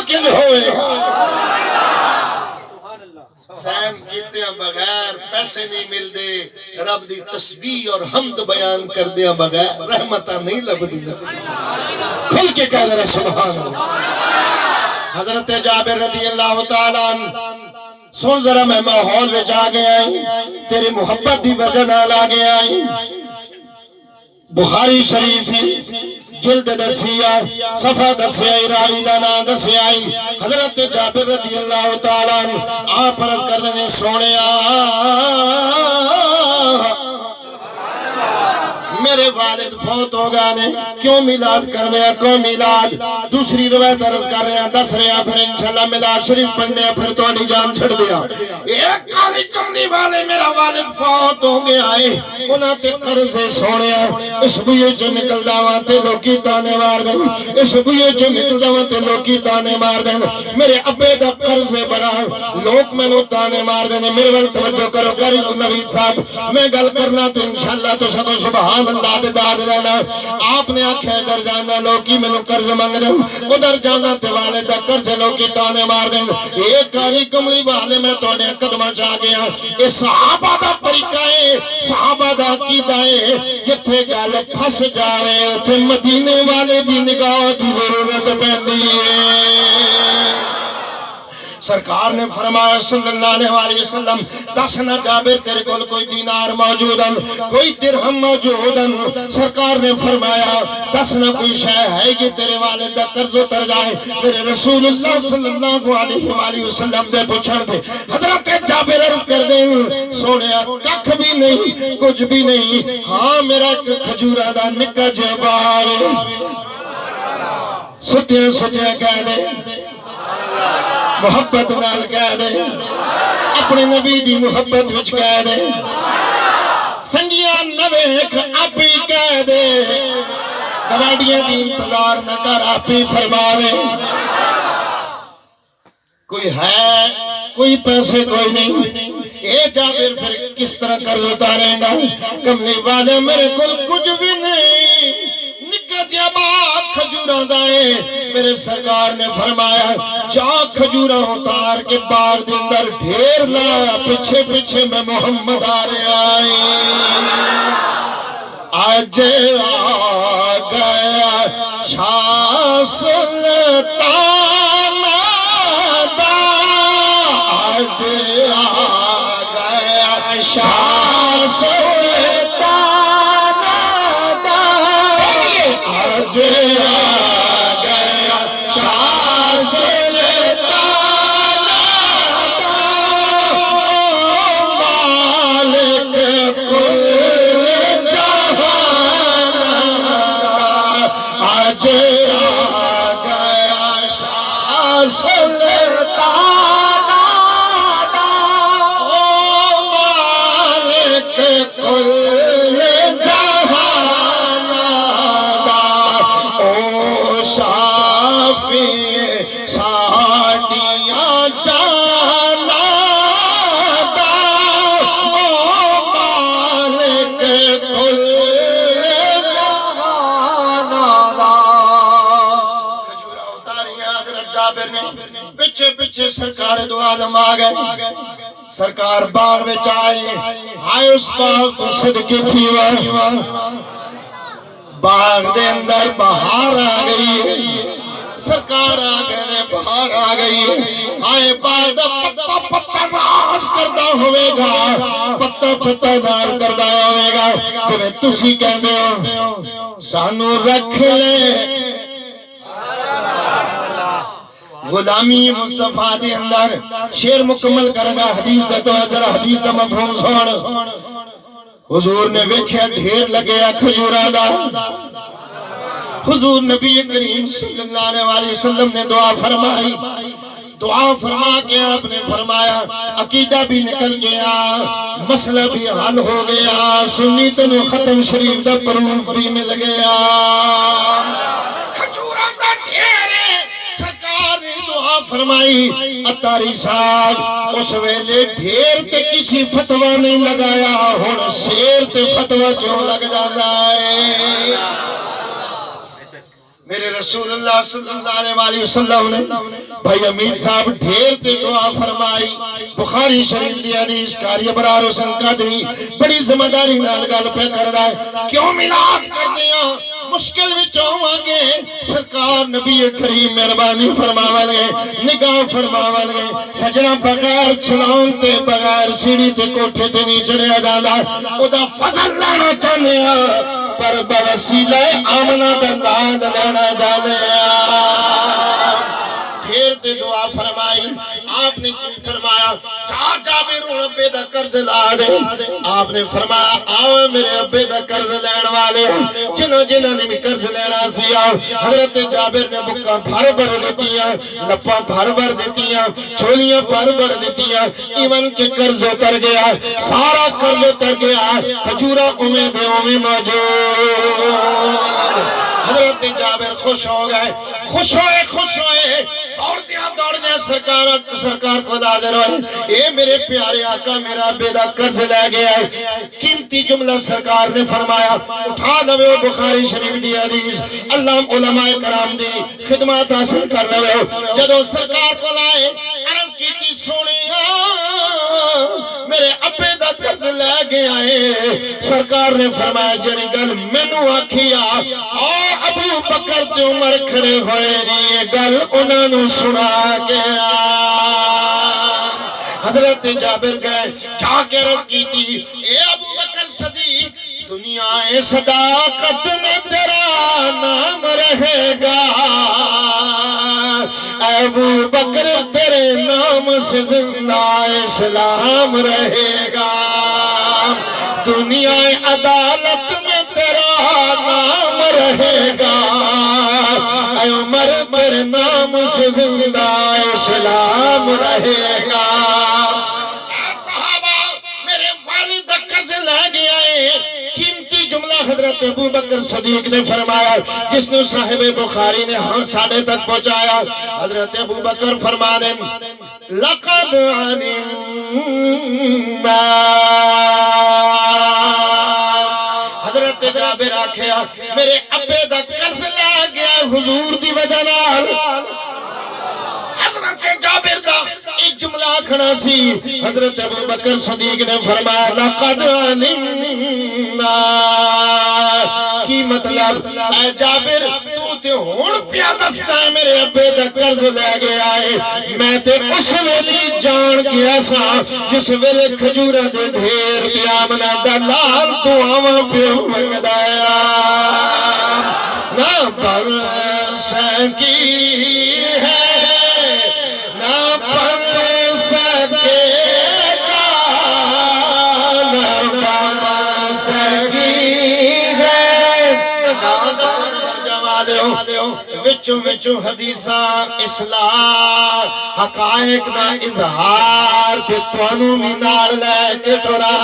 کنج ہوئے گا سین کیتے ہیں بغیر پیسے نہیں مل دے رب دی تسبیح اور حمد بیان کر دیا بغیر رحمتہ نہیں لب دی کھل کے کہہ دے سبحان اللہ حضرت جابر رضی اللہ تعالیٰ سن ذرا میں ماحول میں جا گیا تیری محبت دی وجہ نہ لا گیا بخاری شریف جلد دسیا صفحہ دسیا راوی دا نام دسیا حضرت جابر رضی اللہ تعالیٰ آپ عرض کر دیں سونیا میرے والد فوت ہو گئے کیوں میلاد کرنے ہیں کیوں میلاد دوسری روایت عرض کر رہے ہیں دس رہے ہیں پھر انشاءاللہ میلاد شریف پڑھنے ہیں پھر تو نہیں جان چھڑ دیا ایک کالی کملی والے میرا والد فوت ہو گیا ہے انہاں تے قرض سونے ہیں اس بوئے جو نکل داواں تے لوکی تانے مار دیں اس بوئے جو نکل داواں تے لوکی تانے مار دیں میرے ابے دا قرض بڑا لوگ میں نو تانے مار دیں میرے وقت توجہ کرو قاری نوید صاحب میں گل کرنا تو انشاءاللہ تو سدو سبحان اللہ دے داد رہنا آپ نے آنکھیں ادھر جانا لوکی میں نو قرض مانگ دیں ادھر جانا تے والے دا قرض لوکی تانے مار دیں ایک کالی کملی والے میں توڑے قدمہ جا گیا اس صحابہ دا طریقہ ہے صحابہ دا عقیدہ ہے جتھے گل پھس جاوے تے مدینے والے دی نگاہ دی ضرورت پیندی ہے سرکار نے فرمایا صلی اللہ علیہ وسلم دس نہ جابر تیرے کول کوئی دینار موجود ہے کوئی درہم موجود ہے سرکار نے فرمایا دس نہ کوئی شے ہے کہ تیرے والد دا قرض اتر جائے میرے رسول اللہ صلی اللہ علیہ وسلم دے پوچھن دے حضرت جابر عرض کر دیں سونیا ککھ بھی نہیں کچھ بھی نہیں ہاں میرا کھجورہ دا نکا جبار ستیاں ستیاں کہہ دے محبت نال کہہ دے اپنے نبی دی محبت وچ کہہ دے سنگیاں نویک اپی کہہ دے گواڑیاں دی انتظار نہ کر اپی فرما دے کوئی ہے کوئی پیسے کوئی نہیں اے جابر پھر کس طرح قرض اتارے گا کملی والے میرے کل کچھ بھی نہیں نکا جبا کھجوراں دائے میرے سرکار نے فرمایا جا کھجوراں اتار کے باغ دے اندر ڈھیر لا پیچھے پیچھے میں محمد آ رہے آئے آج آ گیا شاہ سلطان دا آج آ گیا شاہ سلطان دا آج آ گیا شاہ سلطان مالک کل جہان آج آ گیا شاہ سلطان مالک کل جہان او شافی ساڑیاں جانا دا او مالک کل جہان دا کھجورہ اتاریاں حضرت جابر نے پچھے پچھے سرکار دو عالم آ گئے سرکار باغ میں چاہے آئے اس باغ تو صدقے تھی باغ دے اندر بہار آ گئی سرکار آ گئے بہار آ گئی آئے باغ دا پتہ پتہ ناز کردہ ہوئے گا پتہ پتہ ناز کردہ ہوئے گا جنہیں تسی کہنے ہو سانو رکھ لے غلامی مصطفیٰ دے اندر شیر مکمل کرے گا حدیث دا تو ذرا حدیث دا مفہوم سوڑ حضور نے ویکھیا ڈھیر لگیا کھجورہ دا حضور نبی کریم صلی اللہ علیہ وسلم نے دعا فرمائی دعا فرما کے آپ نے فرمایا عقیدہ بھی نکل گیا مسئلہ بھی حل ہو گیا سنی تنو ختم شریف دا پروف بھی مل گیا کھجورہ دا ڈھیرے سرکار نے دعا فرمائی اتاری صاحب اس ویلے ڈھیر تے کسی فتوہ نہیں لگایا ہون شیر تے فتوہ کیوں لگ جانا ہے میرے رسول اللہ صلی اللہ علیہ وسلم نے بھائی امین صاحب ڈھیر تے دعا فرمائی بخاری شریف دی حدیث قاری ابرار حسن قادری بڑی ذمہ داری نال گل پہ کر رہا ہے کیوں میلاد کردے ہاں مشکل وچ آواں گے سرکار نبی کریم مہربانی فرماون گے نگاہ فرماون گے سجنا بغیر چلاون تے بغیر سیڑھی تے کوٹھے تے نہیں چڑھیا جاندا او دا فضل لینا چاہنے ہاں پر بوسیلہ آمنہ دا نام لینا جانے پھر تے دعا فرمائی آپ نے فرمایا جابر ابے دا قرض لا دے آپ نے فرمایا آؤ میرے ابے دا قرض لین والے جنہاں نے بھی قرض لینا سی آؤ حضرت جابر نے بکا بھر دیتیاں لپاں بھر دیتیاں چھولیاں بھر دیتیاں ایون کے قرض اتر گیا سارا قرض اتر گیا کھجورا امید موجود حضرت جابر خوش ہو گئے خوش ہوئے دوڑ دیا سرکار کو حاضر ہوئے اے میرے پیارے آقا میرا بیدا قرض لے گیا ہے قیمتی جملہ سرکار نے فرمایا اٹھا لوے بخاری شریف دی حدیث اللہ علماء کرام دی خدمات حاصل کر لوے جدو سرکار کو لائے عرض کی تھی سونیا میرے ابے دا قرض لے گیا ہے سرکار نے فرمایا جڑی گل مینوں آکھیا او ابو بکر تے عمر کھڑے ہوئے یہ گل انہاں نوں سنا گیا حضرت جابر گئے جا کے عرض کی تھی اے ابو بکر صدیق دنیا صداقت میں تیرا نام رہے گا ابو بکر تیرے نام سے زندہ اسلام رہے گا دنیا عدالت میں تیرا نام رہے گا اے عمر تیرے نام سے زندہ اسلام رہے گا اے صحابہ میرے والد قرض لے گیا ہے قیمتی جملہ حضرت ابو بکر صدیق نے فرمایا جس نے صاحب بخاری نے ہاں ساڑھے تک پہنچایا حضرت ابو بکر فرمانے لقد علمنا حضرت جابر آکھیا میرے ابے دا قرض لے گیا حضور دی وجہ نال حضرت جابر دا ایک جملہ آکھنا سی حضرت ابو بکر صدیق نے فرمایا لقد علمنا کی مطلب اے جابر تو تے ہون پیا دستا ہے میرے ابے دا قرض لے گیا ہے میں تے اس ویلی جان گیا سا جس ویلے کھجورا دے ڈھیر دیا منا دلال تو آواں پہ مگدایا نہ بل سکی ہے نہ پڑ سکے گا نہ بل سکی ہے وچوں حدیثاں اصلاح حقائق دا اظہار تے توانوں بھی نال لے کے ٹرا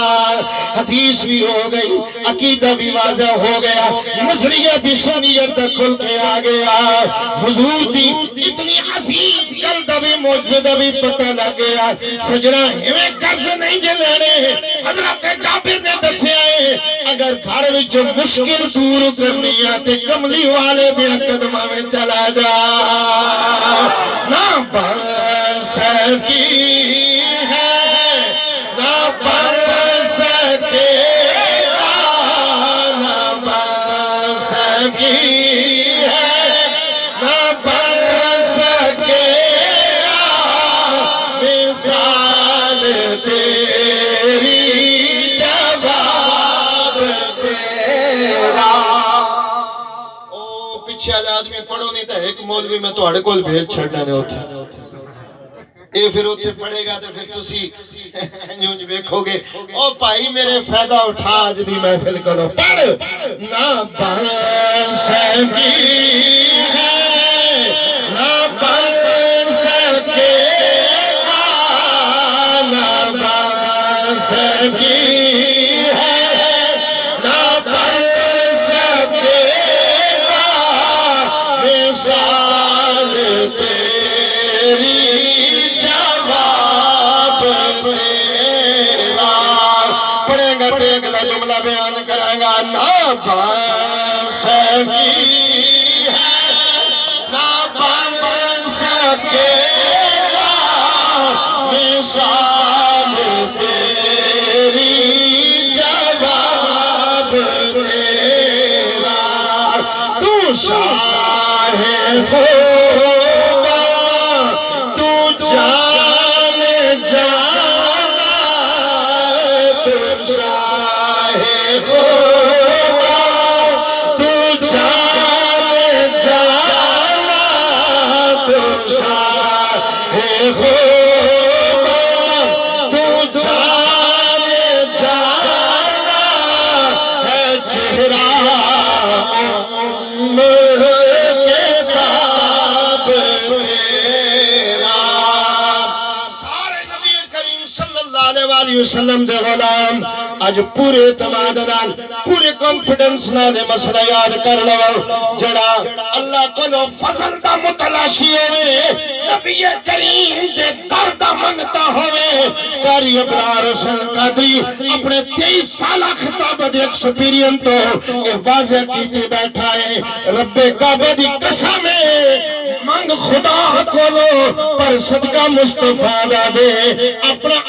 حدیث بھی ہو گئی عقیدہ بھی واضح ہو گیا نظریہ بھی سنیت دا کھل کے آ گیا حضور دی اتنی عظیم گل دا بھی معجزہ دا بھی پتہ لگ گیا سجنا ہمیں قرض نہیں جے لینے حضرت جابر نے دسیا ہے اگر گھر وچ مشکل دور کرنی ہے تے کملی والے دے قدماں میں چلا جا نہ بل سکی ہے نہ بل سکے گا نہ بل سکی ہے نہ بل سکے گا مثال تیری جواب تیرا او پیچھے آدمی پڑھو نہیں تھا ایک مولوی میں تو اڑے کول بھیج چھڑنا نے ہوتا اے پھر اتھے پڑھے گا تو پھر تسی انجونج بیکھو گے او پائی میرے فیدہ اٹھا آج دی محفل کرو پڑھ نہ بل سکی ہے نہ بل سکے گا نہ بل سکی ہے نہ بل سکے گا مثال تیری پڑھیں گا تے اگلا جملہ بیان کریں گا نہ بل سکی ہے سکے مثال تیری جواب تیرا تو شاہ خوبا تو جان جانا تو شاہ خوبا تو جان جانا تو شاہ خوبا تو جان جانا ہے چہرہ کتاب تیرا سارے نبی کریم صلی اللہ علیہ وسلم دے غلام اج پورے اعتماد نال پورے کانفیڈنس نال مسئلہ یاد کر لو جڑا اللہ کولو فضل دا متلاشی ہوئے نبی کریم دے در دا منگتا ہوئے قاری ابرار حسین قادری اپنے 23 سالہ خطاب دے ایکسپیرینس تو واضح کیتے بیٹھا ہے رب کعبہ دی قسم مانگ خدا کولو پر صدقہ مصطفیٰ دا دے اپنا